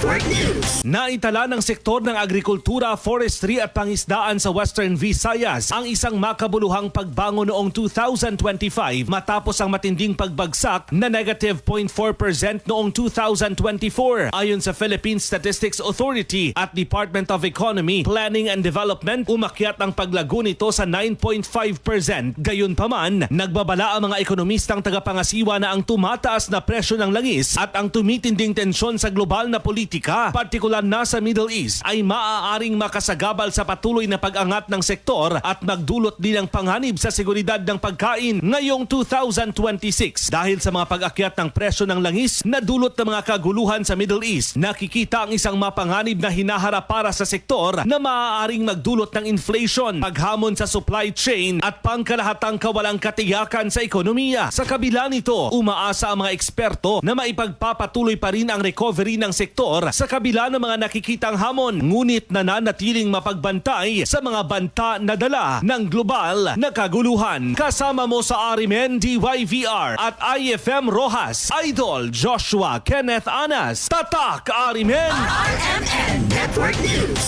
Network News. Naitala ng sektor ng agrikultura, forestry at pangisdaan sa Western Visayas ang isang makabuluhang pagbangon noong 2025 matapos ang matinding pagbagsak na negative 0.4% noong 2024. Ayon sa Philippine Statistics Authority at Department of Economy, Planning and Development, umakyat ang paglago nito sa 9.5%. Gayunpaman, nagbabala ang mga ekonomistang tagapangasiwa na ang tumataas na presyo ng langis at ang tumitinding tensyon sa global na politika, partikular na sa Middle East, ay maaaring makasagabal sa patuloy na pag-angat ng sektor at magdulot din ng panganib sa seguridad ng pagkain ngayong 2026. Dahil sa mga pag-akyat ng presyo ng langis na dulot ng mga kaguluhan sa Middle East, nakikita ang isang mapanganib na hinaharap para sa sektor na maaaring magdulot ng inflation, paghamon sa supply chain at pangkalahatang kawalang katiyakan sa ekonomiya. Sa kabila nito, umaasa ang mga eksperto na maipagpapatuloy pa rin ang recovery ng sektor sa kabila ng mga nakikitang hamon, ngunit nananatiling mapagbantay sa mga banta na dala ng global na kaguluhan. Kasama mo sa Arimen DYVR at IFM Rojas, Idol Joshua Kenneth Anas. Tatak Arimen! RMN Network News.